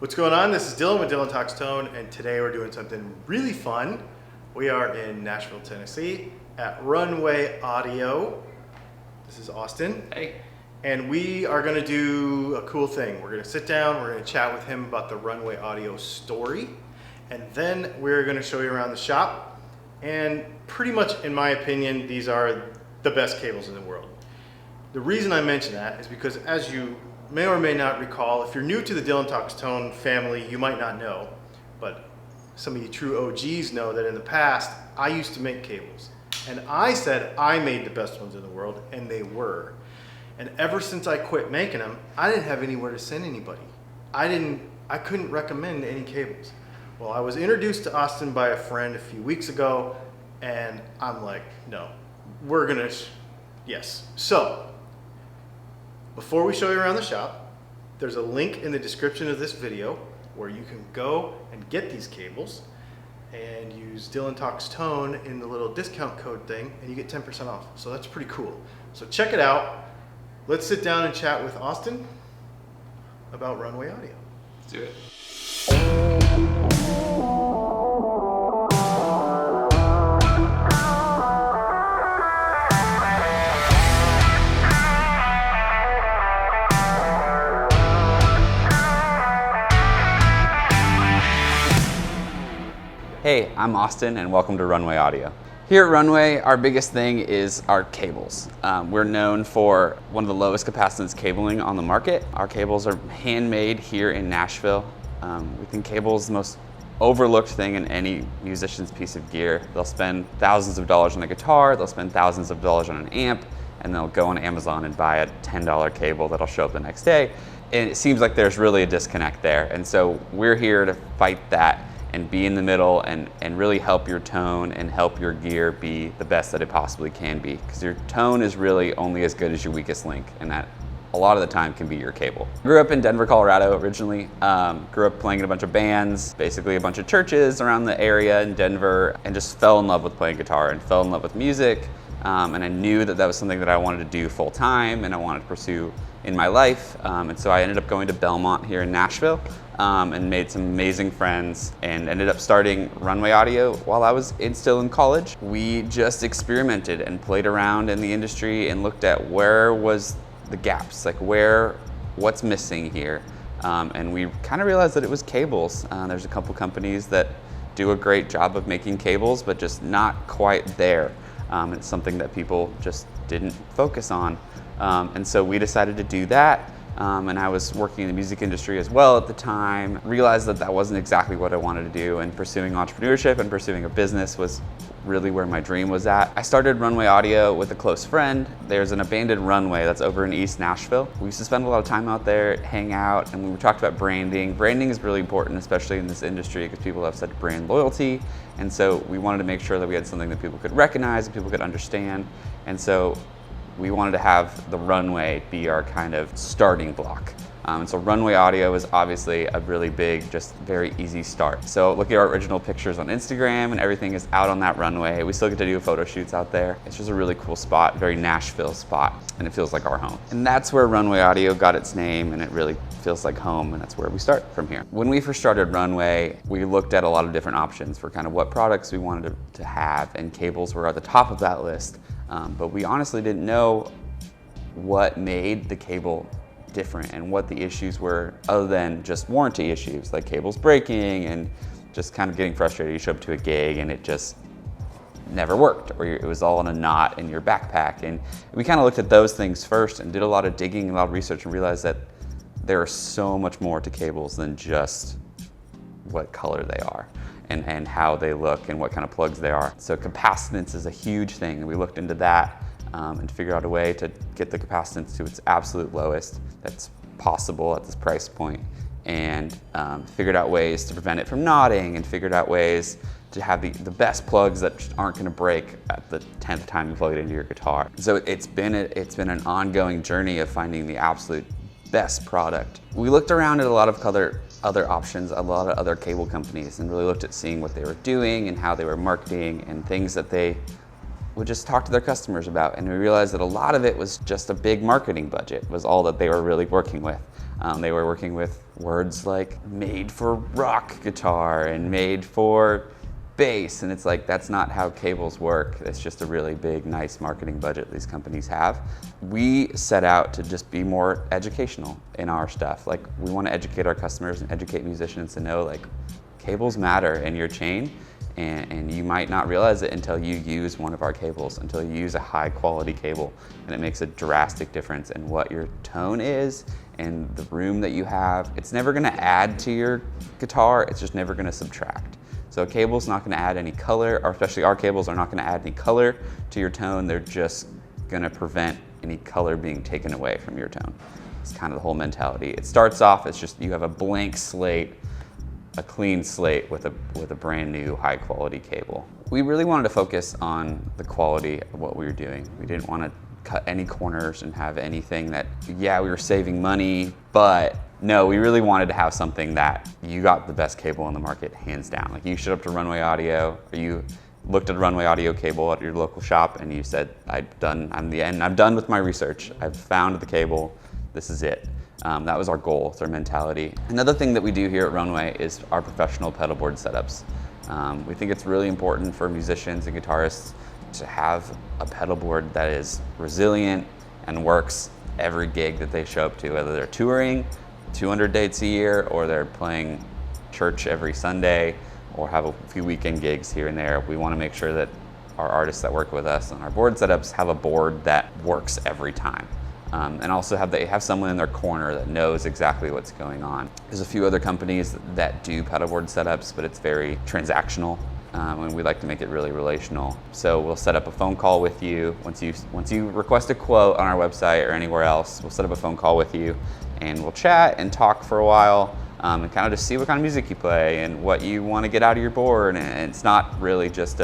What's going on? This is Dylan with Dylan Talks Tone, and today we're doing something really fun. We are in Nashville, Tennessee at Runway Audio. This is Austin. Hey. And we are going to do a cool thing. We're going to sit down, we're going to chat with him about the Runway Audio story, and then we're going to show you around the shop. And pretty much, in my opinion, these are the best cables in the world. The reason I mention that is because, as you may or may not recall, if you're new to the Dylan Talks Tone family, you might not know, but some of you true OGs know that in the past, I used to make cables. And I said I made the best ones in the world, and they were. And ever since I quit making them, I didn't have anywhere to send anybody. I couldn't recommend any cables. Well, I was introduced to Austin by a friend a few weeks ago, and I'm like, no, we're gonna, yes. So, before we show you around the shop, there's a link in the description of this video where you can go and get these cables and use Dylan Talks Tone in the little discount code thing, and you get 10% off. So that's pretty cool. So check it out. Let's sit down and chat with Austin about Runway Audio. Let's do it. Hey, I'm Austin and welcome to Runway Audio. Here at Runway, our biggest thing is our cables. We're known for one of the lowest capacitance cabling on the market. Our cables are handmade here in Nashville. We think cable is the most overlooked thing in any musician's piece of gear. They'll spend thousands of dollars on a guitar, they'll spend thousands of dollars on an amp, and they'll go on Amazon and buy a $10 cable that'll show up the next day. And it seems like there's really a disconnect there. And so we're here to fight that and be in the middle and really help your tone and help your gear be the best that it possibly can be. Because your tone is really only as good as your weakest link, and that a lot of the time can be your cable. Grew up in Denver, Colorado originally. Grew up playing in a bunch of bands, basically a bunch of churches around the area in Denver, and just fell in love with playing guitar and fell in love with music. And I knew that that was something that I wanted to do full time and I wanted to pursue in my life. And so I ended up going to Belmont here in Nashville and made some amazing friends and ended up starting Runway Audio while I was still in college. We just experimented and played around in the industry and looked at where was the gaps, like what's missing here. And we kind of realized that it was cables. There's a couple companies that do a great job of making cables, but just not quite there. It's something that people just didn't focus on. And so we decided to do that. And I was working in the music industry as well at the time, realized that that wasn't exactly what I wanted to do, and pursuing entrepreneurship and pursuing a business was really where my dream was at. I started Runway Audio with a close friend. There's an abandoned runway that's over in East Nashville. We used to spend a lot of time out there, hang out, and we talked about branding. Branding is really important, especially in this industry, because people have such brand loyalty. And so we wanted to make sure that we had something that people could recognize and people could understand. And so we wanted to have the runway be our kind of starting block. And so Runway Audio is obviously a really big, just very easy start. So look at our original pictures on Instagram and everything is out on that runway. We still get to do photo shoots out there. It's just a really cool spot, very Nashville spot, and it feels like our home. And that's where Runway Audio got its name, and it really feels like home, and that's where we start from here. When we first started Runway, we looked at a lot of different options for kind of what products we wanted to have, and cables were at the top of that list. But we honestly didn't know what made the cable different and what the issues were other than just warranty issues, like cables breaking and just kind of getting frustrated. You show up to a gig and it just never worked, or it was all in a knot in your backpack. And we kind of looked at those things first and did a lot of digging and a lot of research and realized that there is so much more to cables than just what color they are and how they look and what kind of plugs they are. So capacitance is a huge thing, and we looked into that and figured out a way to get the capacitance to its absolute lowest that's possible at this price point, and figured out ways to prevent it from knotting, and figured out ways to have the best plugs that just aren't going to break at the 10th time you plug it into your guitar. So it's been an ongoing journey of finding the absolute best product. We looked around at a lot of other options, a lot of other cable companies, and really looked at seeing what they were doing and how they were marketing and things that they would just talk to their customers about. And we realized that a lot of it was just a big marketing budget, was all that they were really working with. They were working with words like made for rock guitar and made for bass, and it's like, that's not how cables work. It's just a really big, nice marketing budget these companies have. We set out to just be more educational in our stuff. Like, we want to educate our customers and educate musicians to know, like, cables matter in your chain, and you might not realize it until you use one of our cables, until you use a high quality cable, and it makes a drastic difference in what your tone is and the room that you have. It's never going to add to your guitar, it's just never going to subtract. So a cable's not going to add any color, or especially our cables are not going to add any color to your tone. They're just going to prevent any color being taken away from your tone. It's kind of the whole mentality. It starts off as just, you have a blank slate, a clean slate with a brand new high quality cable. We really wanted to focus on the quality of what we were doing. We didn't want to cut any corners and have anything that, yeah, we were saving money, but no, we really wanted to have something that you got the best cable on the market, hands down. Like, you showed up to Runway Audio, or you looked at a Runway Audio cable at your local shop and you said, I'm done with my research. I've found the cable, this is it. That was our goal, it's our mentality. Another thing that we do here at Runway is our professional pedal board setups. We think it's really important for musicians and guitarists to have a pedal board that is resilient and works every gig that they show up to, whether they're touring 200 dates a year, or they're playing church every Sunday, or have a few weekend gigs here and there. We want to make sure that our artists that work with us on our board setups have a board that works every time. And also they have someone in their corner that knows exactly what's going on. There's a few other companies that do pedal board setups, but it's very transactional, and we like to make it really relational. So we'll set up a phone call with you. Once you request a quote on our website or anywhere else, we'll set up a phone call with you, and we'll chat and talk for a while, and kind of just see what kind of music you play and what you want to get out of your board. And it's not really just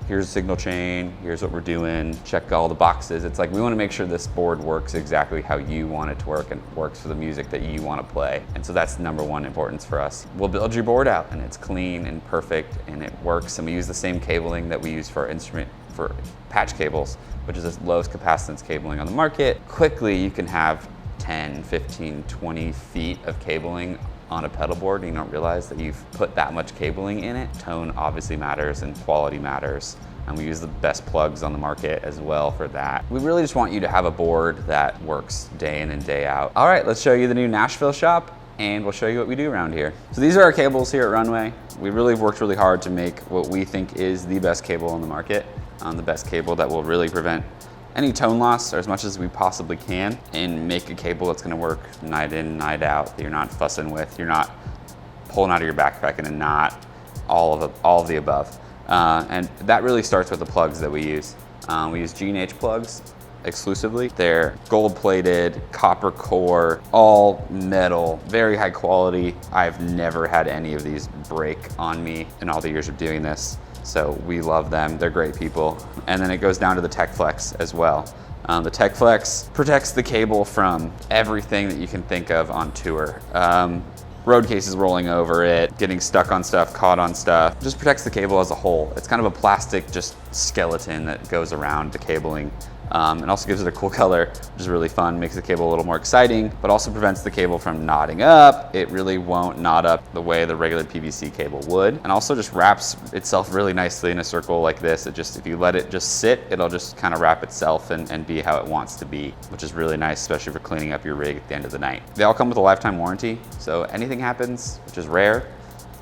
here's a signal chain, here's what we're doing, check all the boxes. It's like, we want to make sure this board works exactly how you want it to work and works for the music that you want to play. And so that's number one importance for us. We'll build your board out, and it's clean and perfect and it works, and we use the same cabling that we use for our instrument, for patch cables, which is the lowest capacitance cabling on the market. Quickly, you can have 10, 15, 20 feet of cabling on a pedal board, and you don't realize that you've put that much cabling in it. Tone obviously matters and quality matters, and we use the best plugs on the market as well for that. We really just want you to have a board that works day in and day out. All right, let's show you the new Nashville shop, and we'll show you what we do around here. So these are our cables here at Runway. We really have worked really hard to make what we think is the best cable on the market, the best cable that will really prevent any tone loss, or as much as we possibly can, and make a cable that's going to work night in, night out, that you're not fussing with, you're not pulling out of your backpack in a knot, all of the above. And that really starts with the plugs that we use. We use G&H plugs exclusively. They're gold-plated, copper core, all metal, very high quality. I've never had any of these break on me in all the years of doing this. So we love them, they're great people. And then it goes down to the Tech Flex as well. The Tech Flex protects the cable from everything that you can think of on tour. Road cases rolling over it, getting stuck on stuff, caught on stuff. Just protects the cable as a whole. It's kind of a plastic just skeleton that goes around the cabling. It also gives it a cool color, which is really fun, makes the cable a little more exciting, but also prevents the cable from knotting up. It really won't knot up the way the regular PVC cable would, and also just wraps itself really nicely in a circle like this. If you let it just sit, it'll just kind of wrap itself and be how it wants to be, which is really nice, especially for cleaning up your rig at the end of the night. They all come with a lifetime warranty, so anything happens, which is rare,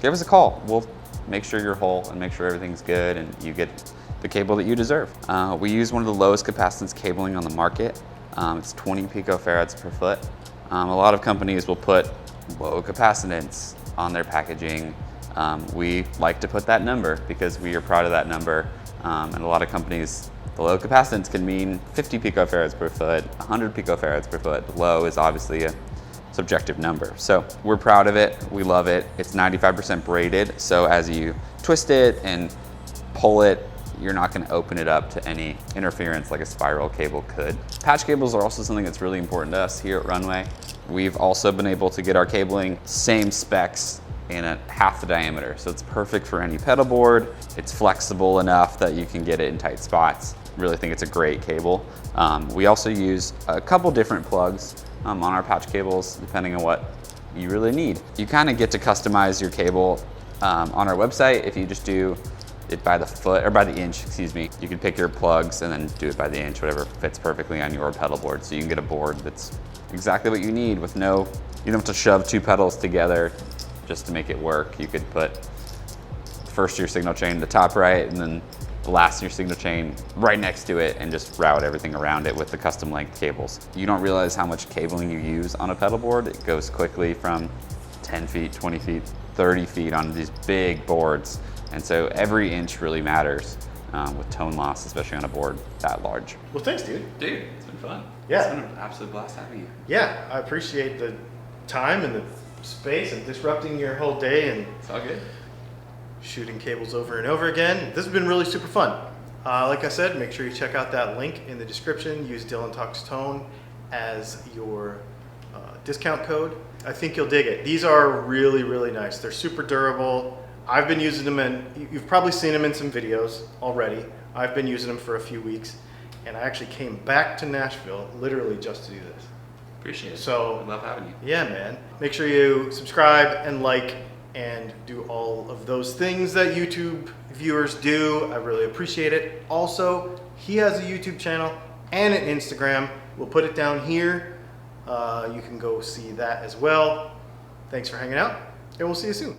give us a call. We'll make sure you're whole and make sure everything's good and you get the cable that you deserve. We use one of the lowest capacitance cabling on the market. It's 20 picofarads per foot. A lot of companies will put low capacitance on their packaging. We like to put that number because we are proud of that number. And a lot of companies, the low capacitance can mean 50 picofarads per foot, 100 picofarads per foot. Low is obviously a subjective number. So we're proud of it, we love it. It's 95% braided, so as you twist it and pull it, you're not going to open it up to any interference like a spiral cable could. Patch cables are also something that's really important to us here at Runway. We've also been able to get our cabling same specs in half the diameter, so it's perfect for any pedal board. It's flexible enough that you can get it in tight spots. Really think it's a great cable. We also use a couple different plugs. on our pouch cables, depending on what you really need. You kind of get to customize your cable on our website. If you just do it by the foot, or by the inch, excuse me, you can pick your plugs and then do it by the inch, whatever fits perfectly on your pedal board. So you can get a board that's exactly what you need with you don't have to shove two pedals together just to make it work. You could put first of your signal chain, the top right, and then the last of your signal chain right next to it, and just route everything around it with the custom length cables. You don't realize how much cabling you use on a pedal board. It goes quickly from 10 feet, 20 feet, 30 feet on these big boards. And so every inch really matters with tone loss, especially on a board that large. Well, thanks, dude. Dude, it's been fun. Yeah. It's been an absolute blast having you. Yeah, I appreciate the time and the space and disrupting your whole day and It's all good. shooting cables over and over again. This has been really super fun. Like I said, make sure you check out that link in the description. Use Dylan Talks Tone as your discount code. I think you'll dig it. These are really, really nice. They're super durable. I've been using them, and you've probably seen them in some videos already. I've been using them for a few weeks, and I actually came back to Nashville literally just to do this. Appreciate it. So, I love having you. Yeah, man. Make sure you subscribe and like and do all of those things that YouTube viewers do. I really appreciate it. Also, he has a YouTube channel and an Instagram. We'll put it down here. You can go see that as well. Thanks for hanging out, and we'll see you soon.